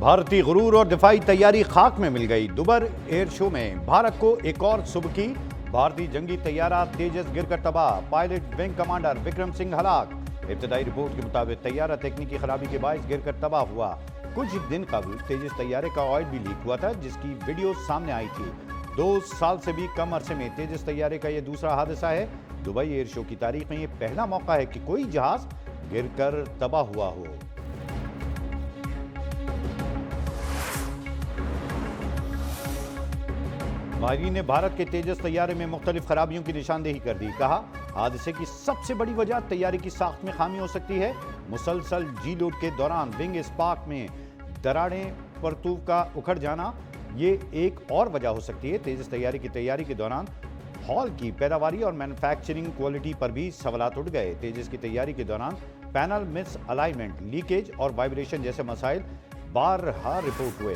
भारतीय गुरूर और दिफाई तैयारी खाक में मिल गई। दुबर एयर शो में भारत को एक और सुबह की। भारतीय जंगी तैयारा तेजस गिरकर तबाह, pilot wing commander Vikram Singh हलाक। इब्तदाई रिपोर्ट के मुताबिक तैयारा तकनीकी खराबी के बायस गिरकर तबाह हुआ। कुछ दिन कबल तेजस तैयारे का ऑयल भी लीक हुआ था, जिसकी वीडियो सामने आई थी। 2 साल से भी कम अरसे में तेजस तैयारे का यह दूसरा हादसा है। दुबई एयर शो की तारीख में यह पहला मौका है कि कोई जहाज गिरकर तबाह हुआ हो। माहिरीन ने भारत के तेजस तैयारे में मुख्तलिफ खराबियों की निशानदेही कर दी। कहा, हादसे की सबसे बड़ी वजह तैयारे की साख्त में खामी हो सकती है। मुसलसल जी लोड के दौरान विंग स्पार्क में दरारें परतूव का उखड़ जाना ये एक और वजह हो सकती है। तेजस तैयारे की तैयारी के दौरान हॉल की पैदावारी और मैन्युफैक्चरिंग क्वालिटी पर भी सवालात उठ गए। तेजस की तैयारी के दौरान पैनल मिस अलाइनमेंट, लीकेज और वाइब्रेशन जैसे मसाइल बारहा रिपोर्ट हुए।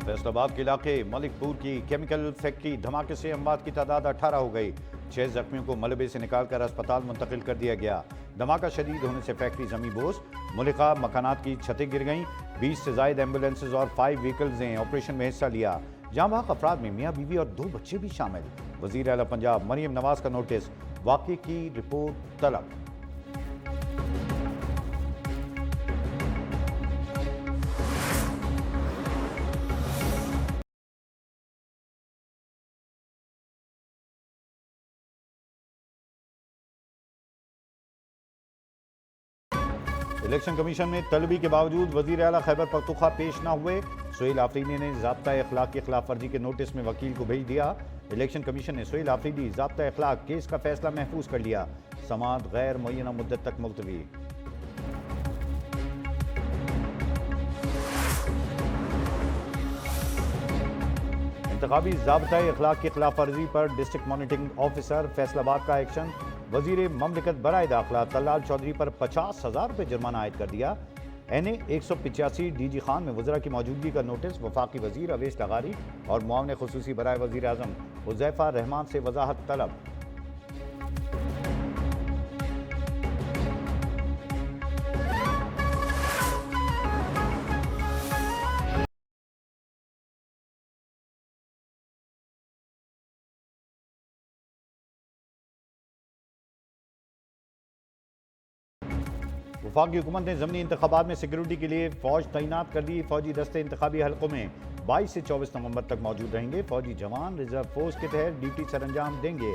फैसलाबाद के इलाके मलिकपुर की केमिकल फैक्ट्री धमाके से अमवात की तादाद 18 हो गई। 6 जख्मियों को मलबे से निकालकर अस्पताल मुंतकिल कर दिया गया। धमाका शदीद होने से फैक्ट्री जमी बोझ, मुलिका मकानात की छतें गिर गईं। 20 से ज्यादा एम्बुलेंसेज और 5 व्हीकल्स ने ऑपरेशन में हिस्सा लिया। जहां वहां अफराद में मियाँ बीवी और 2 बच्चे भी शामिल। वजीर आला पंजाब मरियम नवाज का नोटिस, वाक़े की रिपोर्ट तलब। इलेक्शन कमीशन में तलबी के बावजूद वजीर आला खैबर पख्तूनख्वा पेश न हुए। सोहेल आफरीदी ने ज़ाब्ता अखलाक की खिलाफ वर्जी के नोटिस में वकील को भेज दिया। इलेक्शन कमीशन ने सोहेल आफरीदी ज़ाब्ता अखलाक केस का फैसला महफूज कर लिया। समाअत गैर मुअय्यना मुद्दत तक मुलतवी। इंतखाबी ज़ाब्ता अखलाक की खिलाफ वर्जी पर डिस्ट्रिक्ट मॉनिटरिंग ऑफिसर फैसलाबाद का एक्शन। वजीर ममलिकत बराए दाखिला तल्लाल चौधरी पर 50,000 रुपये जुर्माना आयद कर दिया। NA 185 DG खान में वज़रा की मौजूदगी का नोटिस। वफाकी वजीर अवेश लगारी और मुआवन खुसूसी बराए वजीर आज़म हुज़ैफा रहमान से वजाहत तलब। वफाकी हुकूमत ने ज़मीनी इंतखाबात में सिक्योरिटी के लिए फ़ौज तैनात कर दी। फ़ौजी दस्ते इंतखाबी हलकों में 22 से 24 नवंबर तक मौजूद रहेंगे। फ़ौजी जवान रिजर्व फोर्स के तहत ड्यूटी सर अंजाम देंगे।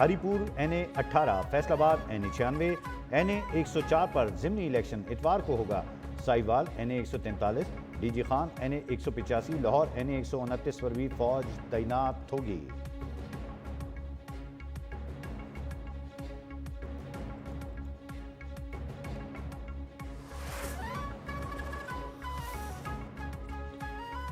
Haripur NA 18, Faisalabad NA 96, NA 104 पर ज़िमनी इलेक्शन इतवार को होगा। Sahiwal NA 143, DG Khan NA 185, Lahore NA 129 पर भी फ़ौज तैनात होगी।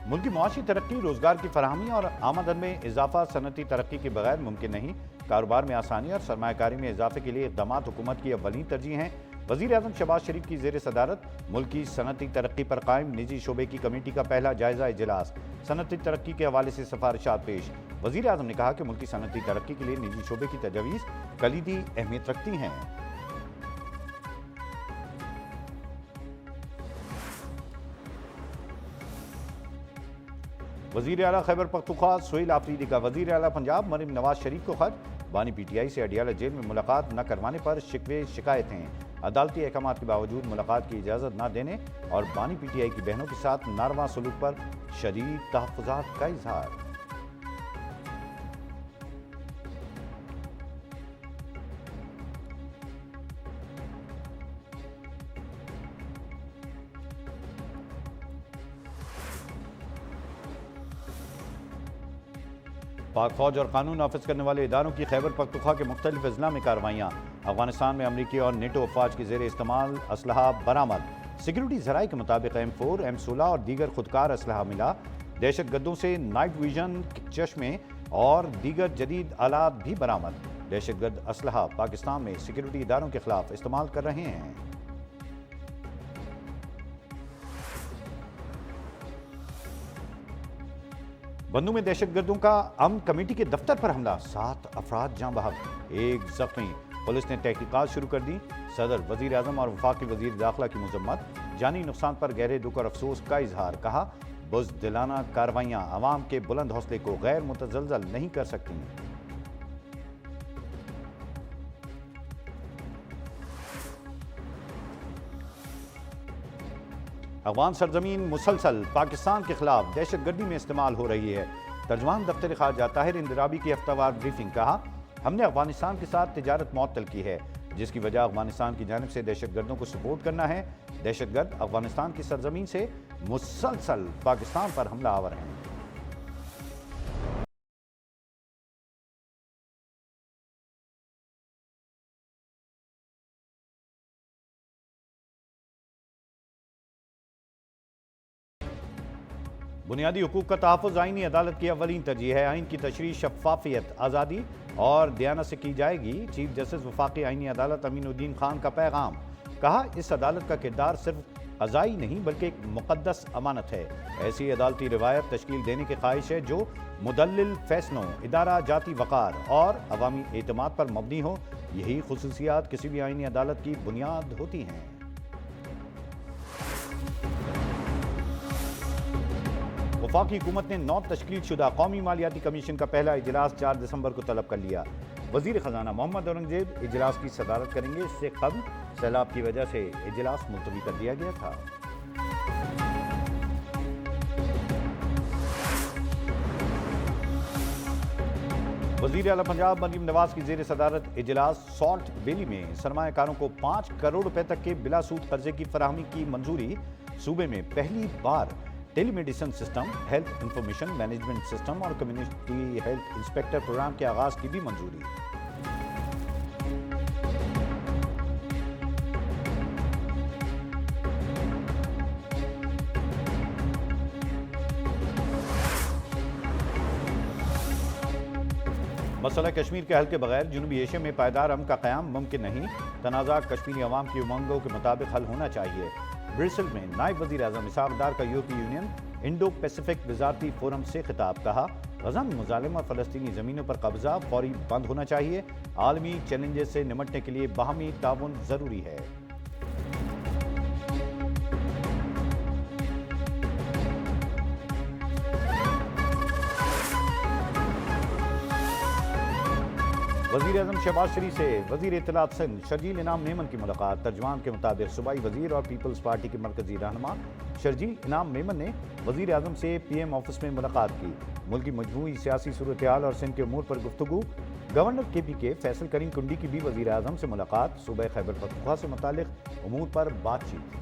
मुल्क की मुआशी तरक्की, रोजगार की फराहमी और आमदन में इजाफा सनती तरक्की के बगैर मुमकिन नहीं। कारोबार में आसानी और सरमायाकारी में इजाफे के लिए इक़दामात हुकूमत की अव्वलीन तरजीह हैं। वज़ीर आज़म शहबाज शरीफ की ज़ेर सदारत मुल्क की सनती तरक्की पर कायम निजी शोबे की कमेटी का पहला जायजा इजलास। सनती तरक्की के हवाले से सिफारिशात पेश। वज़ीर आज़म ने कहा कि मुल्क की सनती तरक्की के लिए निजी शोबे की तजवीज़ कलीदी अहमियत रखती हैं। वज़ीर आला खैबर पख्तूनख्वा सोहेल आफरीदी का वज़ीर आला पंजाब मरियम नवाज शरीफ को खत। बानी PTI से अडियाला जेल में मुलाकात न करवाने पर शिकवे शिकायतें। अदालती अहकाम के बावजूद मुलाकात की इजाज़त न देने और बानी PTI की बहनों के साथ नारवा सलूक पर शदीद तहफ़्फ़ुज़ात का इजहार। पाक फौज और कानून नाफिज करने वाले इदारों की खैबर पख्तूनख्वा के मुख्तलिफ अजला में कार्रवाइयाँ। अफगानिस्तान में अमरीकी और नेटो अफवाज के ज़ेर इस्तेमाल असलहा बरामद। सिक्योरिटी ज़राए के मुताबिक M4, M16 और दीगर खुदकार असलहा मिला। दहशत गर्दों से नाइट विजन, चश्मे और दीगर जदीद आलात भी बरामद। दहशत गर्द असलहा पाकिस्तान में सिक्योरिटी इदारों के खिलाफ इस्तेमाल कर रहे हैं। बंदू में दहशतगर्दों का अमन कमेटी के दफ्तर पर हमला, 7 अफराद जाँ बहक, 1 जख्मी। पुलिस ने तहकीकात शुरू कर दी। सदर, वजीर आजम और वफाकी वजीर दाखिला की मजम्मत, जानी नुकसान पर गहरे दुख और अफसोस का इजहार। कहा, बुज़दिलाना कार्रवाइयां अवाम के बुलंद हौसले को गैर मुतज़लज़ल नहीं कर सकती। अफगान सरजमीन मुसलसल पाकिस्तान के खिलाफ दहशतगर्दी में इस्तेमाल हो रही है। तर्जमान दफ्तर खारजा ताहिर इंदिराबी की हफ्तावार ब्रीफिंग। कहा, हमने अफगानिस्तान के साथ तिजारत मुअत्तल की है, जिसकी वजह अफगानिस्तान की जानिब से दहशतगर्दों को सपोर्ट करना है। दहशतगर्द अफगानिस्तान की सरजमीन से मुसलसल पाकिस्तान पर हमला आवर हैं। बुनियादी हुकूक का तहफ़्फ़ुज़ आईनी अदालत की अवलीन तरजीह है। आइन की तशरीह, शफ़ाफ़ियत, आज़ादी और दयानत से की जाएगी। चीफ जस्टिस वफाकी आईनी अदालत अमीनुद्दीन खान का पैगाम। कहा, इस अदालत का किरदार सिर्फ क़ज़ाई नहीं बल्कि एक मुक़द्दस अमानत है। ऐसी अदालती रिवायत तश्कील देने की ख्वाहिश है जो मुदल्लिल फ़ैसलों, इदारा जाती वक़ार और अवामी एतमाद पर मबनी हो। यही ख़ुसूसियात किसी भी आईनी अदालत की बुनियाद होती हैं। वफाकी हुकूमत ने 9 तश्कील शुदा कौमी मालियाती कमीशन का पहला इजलास 4 दिसंबर को तलब कर लिया। वजीर खजाना मोहम्मद औरंगजेब इजलास की सदारत करेंगे। इससे कबल सैलाब की वजह से इजलास मुलतवी कर दिया गया था। वजीर आला पंजाब मरीम नवाज की जेर सदारत इजलास सॉल्ट वैली में सरमायाकारों को 5 करोड़ रुपए तक के बिलासूद कर्जे की फराहमी की मंजूरी। सूबे में पहली बार telemedicine system, health information management system और कम्युनिटी हेल्थ इंस्पेक्टर प्रोग्राम के आगाज की भी मंजूरी। मसला कश्मीर के हल के बगैर जुनूबी एशिया में पायदार अमन का क़याम मुमकिन नहीं। तनाज़ा कश्मीरी अवाम की उमंगों के मुताबिक हल होना चाहिए। ब्रिसल में नायब वज़ीर आज़म इसहाक़ डार का यूरोपीय यूनियन इंडो पैसिफिक वज़ारती फोरम से खिताब। कहा, ग़ज़ा में मुज़ालिम और फ़लस्तीनी ज़मीनों पर कब्ज़ा फौरी बंद होना चाहिए। आलमी चैलेंजेस से निमटने के लिए बाहमी ताउन ज़रूरी है। वज़ीर आज़म शहबाज शरीफ से वज़ीर इत्तलात सिंध शर्जील इनाम मेमन की मुलाकात। तर्जुमान के मुताबिक सूबाई वज़ीर और पीपल्स पार्टी के मरकजी रहनुमा शर्जील इनाम मेमन ने वज़ीर आज़म से PM ऑफिस में मुलाकात की। मुल्क की मजमूई सियासी सूरत हाल और सिंध के उमूर पर गुफ्तगू। गवर्नर KPK फैसल करीम कुंडी की भी वज़ीर आज़म से मुलाकात। सूबे खैबर पख्तूनख्वा से मुतालिक उमूर पर बातचीत।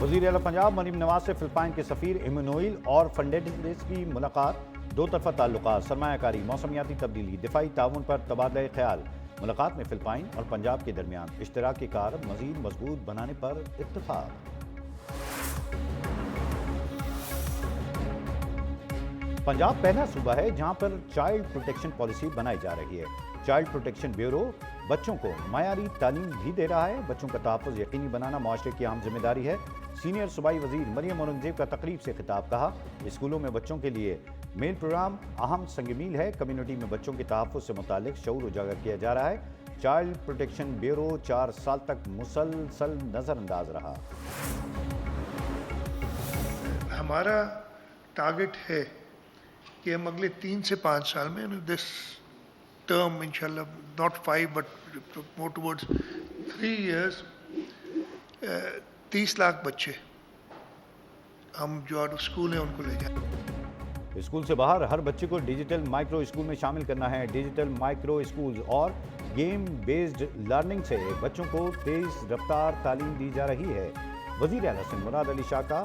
वज़ीर आला पंजाब मरीम नवाज से फिलिपाइन के सफ़ीर इमनुएल और फर्नांडिस की मुलाकात। दो तरफा ताल्लुकात, सरमायाकारी, मौसमियाती तब्दीली, दिफाई ताउन पर तबादला ख्याल। मुलाकात में फिलिपाइन और पंजाब के दरमियान इश्तराकी कार मज़ीद मजबूत बनाने पर इत्तफाक। पंजाब पहला सूबा है जहां पर चाइल्ड प्रोटेक्शन पॉलिसी बनाई जा रही है। चाइल्ड प्रोटेक्शन ब्यूरो बच्चों को मायारी तालीम भी दे रहा है। बच्चों का तहफ़्फ़ुज़ यकीनी बनाना माशरे की अहम जिम्मेदारी है। सीनियर सूबाई वज़ीर मरियम औरंगजेब का तकरीब से खिताब। कहा, स्कूलों में बच्चों के लिए मेल प्रोग्राम अहम संगमील है। कम्युनिटी में बच्चों के तहफ़्फ़ुज़ से मुतालिक शऊर उजागर किया जा रहा है। चाइल्ड प्रोटेक्शन ब्यूरो 4 साल तक मुसलसल नज़रअंदाज रहा। हमारा टारगेट है कि हम अगले 3 से 5 साल में दिस टर्म इंशाल्लाह not 5 but more towards 3 years 30 lakh बच्चे हम जो आउट ऑफ स्कूल हैं उनको ले जाएं। स्कूल से बाहर हर बच्चे को डिजिटल माइक्रो स्कूल में शामिल करना है। डिजिटल माइक्रो स्कूल्स और गेम बेस्ड लर्निंग से बच्चों को तेज रफ्तार तालीम दी जा रही है। वज़ीर आला सिंध मुराद अली शाह का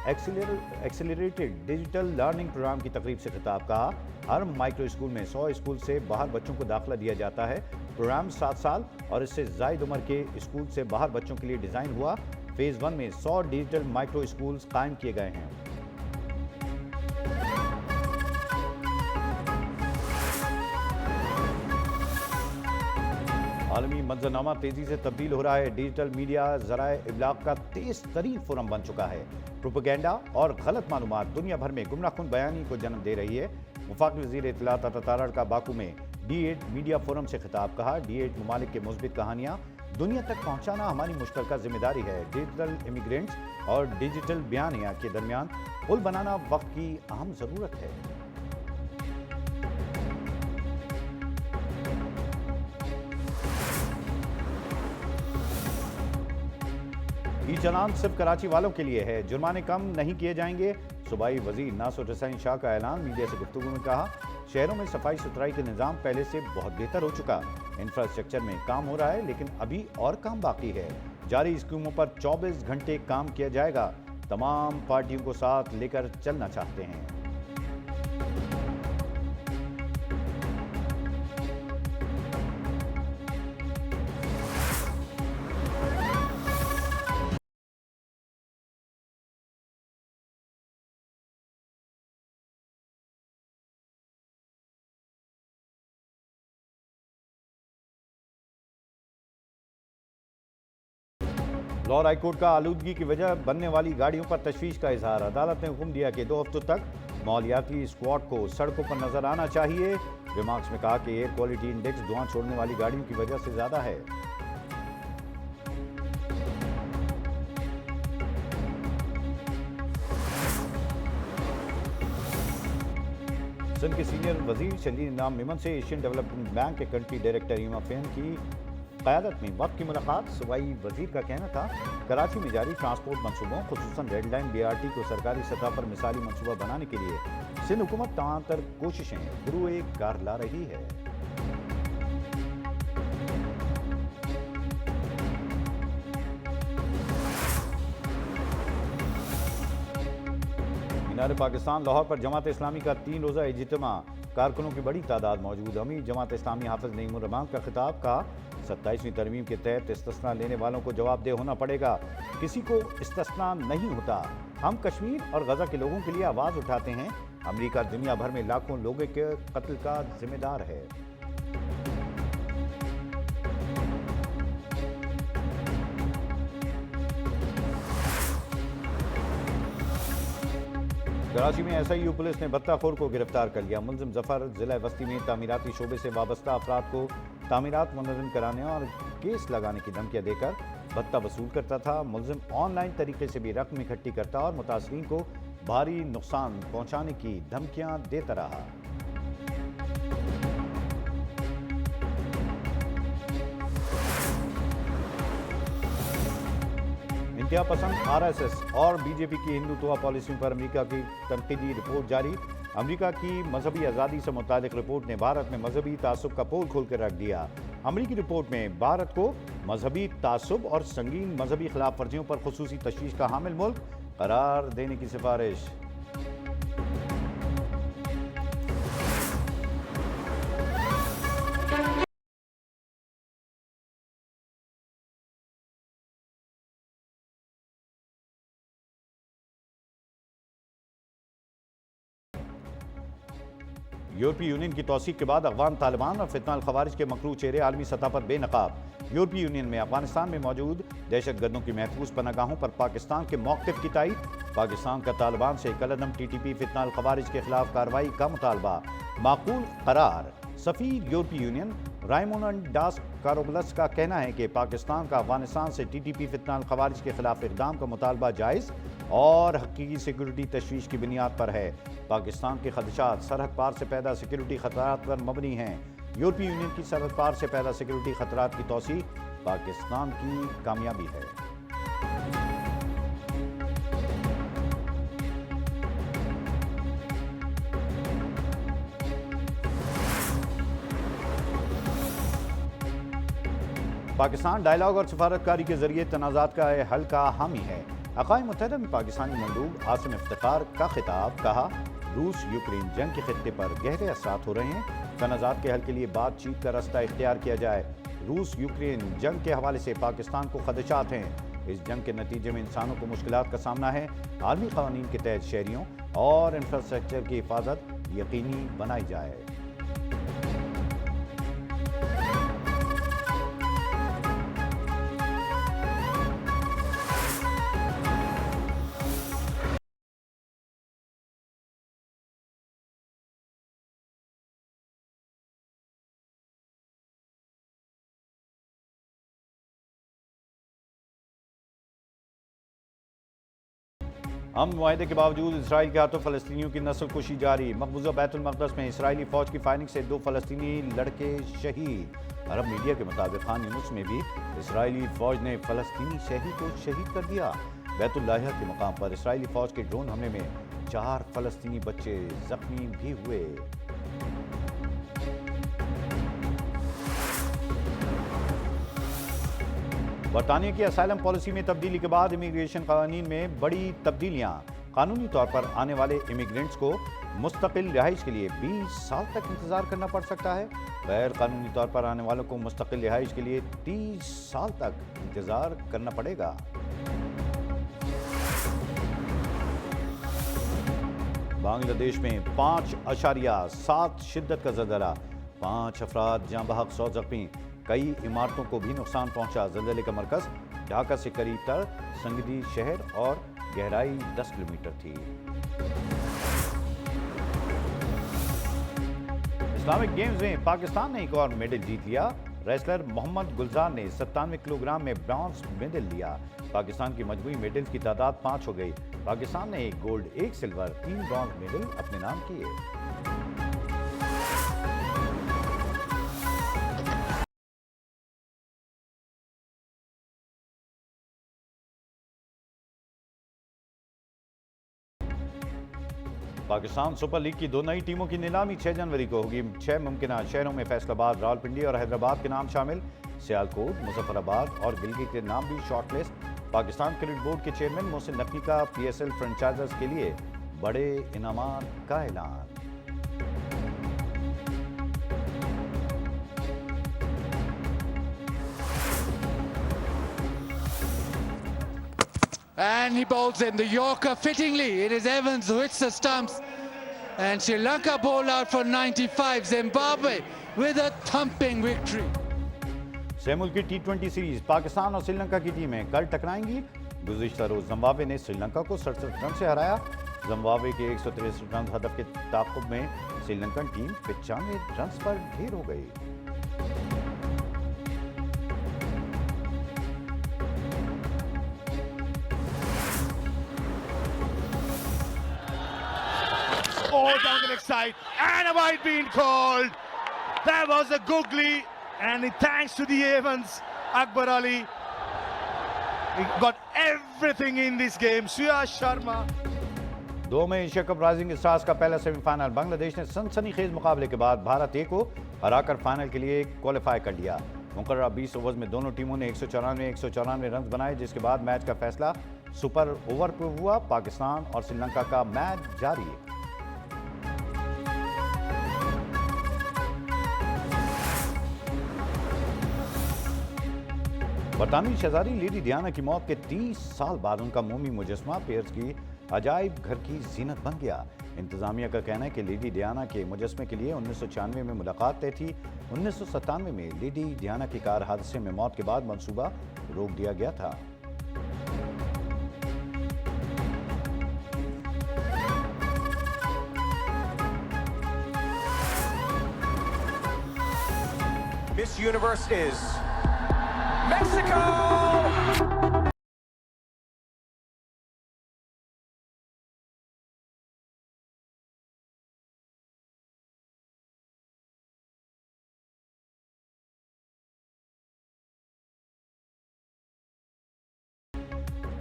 एक्सेलरेटेड डिजिटल लर्निंग प्रोग्राम की तकरीब से खिताब। कहा, हर माइक्रो स्कूल में 100 स्कूल से बाहर बच्चों को दाखिला दिया जाता है। प्रोग्राम 7 साल और इससे ज़ायद उम्र के स्कूल से बाहर बच्चों के लिए डिज़ाइन हुआ। फेज़ 1 में 100 डिजिटल माइक्रो स्कूल्स कायम किए गए हैं। आलमी मंजरनामा तेजी से तब्दील हो रहा है। डिजिटल मीडिया ज़राए इब्लाग का तेज तरीन फोरम बन चुका है। प्रोपेगेंडा और गलत मालूमात दुनिया भर में गुमराहकुन बयानी को जन्म दे रही है। वफाकी वज़ीर इत्तलात अता का बाकू में D8 मीडिया फोरम से खिताब। कहा, D8 ममालिक के मुस्बित कहानियाँ दुनिया तक पहुँचाना हमारी मुश्तरका जिम्मेदारी है। डिजिटल इमिग्रेंट्स और डिजिटल बयानिया के दरमियान पुल बनाना वक्त की अहम ज़रूरत है। ई चालान सिर्फ कराची वालों के लिए है, जुर्माने कम नहीं किए जाएंगे। सूबाई वजीर नासिर हुसैन शाह का ऐलान। मीडिया से गुफ्तगू में कहा, शहरों में सफाई सुथराई का निज़ाम पहले से बहुत बेहतर हो चुका। इंफ्रास्ट्रक्चर में काम हो रहा है, लेकिन अभी और काम बाकी है। जारी स्कीमों पर 24 घंटे काम किया जाएगा। तमाम पार्टियों को साथ लेकर चलना चाहते हैं। लाहौर हाईकोर्ट का आलूदगी की वजह बनने वाली गाड़ियों पर तशवीश का इजहार। अदालत ने हुक्म दिया कि 2 हफ्तों तक मालियाती स्क्वाड को सड़कों पर नजर आना चाहिए। रिमार्क्स में कहा कि एयर क्वालिटी इंडेक्स धुआं छोड़ने वाली गाड़ियों की वजह से ज्यादा है। सिंध के सीनियर वजीर शहरी इनाम मेमन से एशियन डेवलपमेंट बैंक के कंट्री डायरेक्टर ईमा फैन की क़यादत में वक्त की मुलाकात। सूबाई वजीर का कहना था, कराची में जारी ट्रांसपोर्ट मनसूबों खुसूसन रेड लाइन BRT को सरकारी सतह पर मिसाली मनसूबा बनाने के लिए सिंध हुकूमत तमाम कोशिशें गुरुए कार ला रही है। मीनार पाकिस्तान लाहौर पर जमात इस्लामी का 3 रोज़ा इज्तिमा। कारकुनों की बड़ी तादाद मौजूद। अमीर जमात इस्लामी हाफिज नईमुर रहमान का खिताब। का 27वीं तरमीम के तहत इस्तिस्ना लेने वालों को जवाबदेह होना पड़ेगा। किसी को इस्तिस्ना नहीं होता। हम कश्मीर और गजा के लोगों के लिए आवाज़ उठाते हैं। अमेरिका दुनिया भर में लाखों लोगों के कत्ल का जिम्मेदार है। कराची में SIU पुलिस ने भत्ताखोर को गिरफ्तार कर लिया। मुलजिम जफर जिला बस्ती में तामीराती शोबे से वाबस्ता अफराद को तामीरात मुनज़्ज़म कराने और केस लगाने की धमकियां देकर भत्ता वसूल करता था। मुलजिम ऑनलाइन तरीके से भी रकम इकट्ठी करता और मुतासरीन को भारी नुकसान पहुंचाने की धमकियां देता रहा। इंतहा पसंद RSS और BJP की हिंदुत्व पॉलिसियों पर अमेरिका की तनकीदी रिपोर्ट जारी। अमेरिका की मजहबी आज़ादी से मुतालिक रिपोर्ट ने भारत में मजहबी तासुब का पोल खोल कर रख दिया। अमेरिकी रिपोर्ट में भारत को मजहबी तासुब और संगीन मजहबी खिलाफ वर्जियों पर खुसूसी तशवीश का हामिल मुल्क करार देने की सिफारिश। यूरोपीय यूनियन की तौसीक के बाद अफगान तालिबान और फितना खवारिज के मकरू चेहरे आलमी सतह पर बेनकाब। यूरोपीय यूनियन में अफगानिस्तान में मौजूद दहशतगर्दों की महफूज पनागाहों पर पाकिस्तान के मौक़िफ़ की तायीद। पाकिस्तान का तालिबान से कलअदम TTP फितना खवारिज के खिलाफ कार्रवाई का मुतालबा। माकूल करार। सफ़ीर यूरोपीय यूनियन रायमोन डास कारोबलस का कहना है कि पाकिस्तान का अफगानिस्तान से TTP फितना खवारिज के खिलाफ इक़दाम का मुतालबा जायज़ और हकीकी सिक्योरिटी तशवीश की बुनियाद पर है। पाकिस्तान के खदशात सरहद पार से पैदा सिक्योरिटी खतरात पर मबनी हैं। यूरोपीय यूनियन की सरहद पार से पैदा सिक्योरिटी खतरात की तौसीह पाकिस्तान की कामयाबी है। पाकिस्तान डायलॉग और सफारतकारी के जरिए तनाज़ात का हल का हामी है। अक़वाम मुत्तहिदा में पाकिस्तानी मंदूब आसिम इफ्तिखार का खिताब। कहा, रूस यूक्रेन जंग के खित्ते पर गहरे असरात हो रहे हैं। तनाज़ात के हल के लिए बातचीत का रास्ता इख्तियार किया जाए। रूस यूक्रेन जंग के हवाले से पाकिस्तान को खदशात हैं। इस जंग के नतीजे में इंसानों को मुश्किलात का सामना है। आलमी क़वानीन के तहत शहरियों और इंफ्रास्ट्रक्चर की हिफाजत यकीनी बनाई जाए। अमन मुआहदे के बावजूद इसराइल के हाथों फलस्तीनियों की नस्ल कुशी जारी। मकबूजा बैतुल मक़दस में इसराइली फौज की फायरिंग से 2 फलस्तीनी लड़के शहीद। अरब मीडिया के मुताबिक खान यूनुस में भी इसराइली फौज ने फलस्तीनी शहीद को शहीद कर दिया। बैतुल लाहिया के मुकाम पर इसराइली फौज के ड्रोन हमले में 4 फलस्तीनी बच्चे जख्मी भी हुए। बरतानिया की असाइलम पॉलिसी में तब्दीली के बाद इमिग्रेशन कानून में बड़ी तब्दीलियां। कानूनी तौर पर आने वाले इमिग्रेंट्स को मुस्तकिल रिहाइश के लिए 20 साल तक इंतजार करना पड़ सकता है। गैर कानूनी तौर पर आने वालों को मुस्तकिल रिहाइश के लिए 30 साल तक इंतजार करना पड़ेगा। बांग्लादेश में 5.7 शिद्दत का ज़लज़ला, 5 अफराद जाँ बहक, 100 जख्मी। कई इमारतों को भी नुकसान पहुंचा। ज़लज़ले का मरकज़ ढाका से करीब तर संगदी शहर और गहराई 10 किलोमीटर थी। इस्लामिक गेम्स में पाकिस्तान ने एक और मेडल जीत लिया। रेसलर मोहम्मद गुलजार ने 97 किलोग्राम में ब्रॉन्ज मेडल लिया। पाकिस्तान की मजमूई मेडल की तादाद 5 हो गई। पाकिस्तान ने 1 गोल्ड, 1 सिल्वर, 3 ब्रॉन्ज मेडल अपने नाम किए। पाकिस्तान सुपर लीग की 2 नई टीमों की नीलामी 6 जनवरी को होगी। 6 मुमकिन शहरों में फैसलाबाद, रावलपिंडी और हैदराबाद के नाम शामिल। सियालकोट, मुजफ्फराबाद और गिलगित के नाम भी शॉर्टलिस्ट। पाकिस्तान क्रिकेट बोर्ड के चेयरमैन मोहसिन नकवी का PSL फ्रेंचाइजर्स के लिए बड़े इनामात का ऐलान। And he bowls in the Yorker fittingly. It is Evans who hits the stumps. And Sri Lanka bowled out for 95. Zimbabwe with a thumping victory. Samuel की T20 series Pakistan और श्रीलंका की टीमें कल टकराएंगी। गुज़िश्ता रोज जिम्बाब्वे ने श्रीलंका को 67 रन से हराया। जिम्बाब्वे के 163 रन हदफ के ताक़ुब में श्रीलंकन टीम 95 रन पर ढेर हो गई। Oh, down the next side, and a wide being called. That was a googly, and thanks to the Evans, Akbar Ali, he got everything in this game. Suyash Sharma. 2 में Asia cup rising stars का पहला semifinal. Bangladesh ने सनसनीखेज मुकाबले के बाद भारत ए को हराकर फाइनल के लिए क्वालिफाई कर लिया। मुकर्रर 20 ओवर्स में दोनों टीमों ने 194 रन बनाए, जिसके बाद मैच का फैसला सुपर ओवर पर हुआ। पाकिस्तान और श्रीलंका का मैच जारी। बरतानवी शहजादी लेडी डियाना की मौत के 30 साल बाद उनका मोमी मुजस्मा पेरिस की अजायब घर की जीनत बन गया। इंतजामिया का कहना है कि लेडी डियाना के मुजस्मे के लिए 1996 में मुलाकात तय थी। 1997 में लेडी डियाना की कार हादसे में मौत के बाद मंसूबा रोक दिया गया था। Miss Universe is Mexico!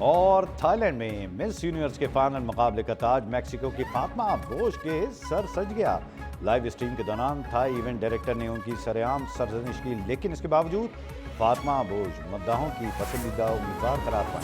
और थाईलैंड में मिस यूनिवर्स के फाइनल मुकाबले का ताज मेक्सिको की फातिमा बोश के सर सज गया। लाइव स्ट्रीम के दौरान थाई इवेंट डायरेक्टर ने उनकी सरेआम सरजनिश की, लेकिन इसके बावजूद फातिमा बोश मद्दाहों की पसंदीदा उम्मीदवार करार पाई।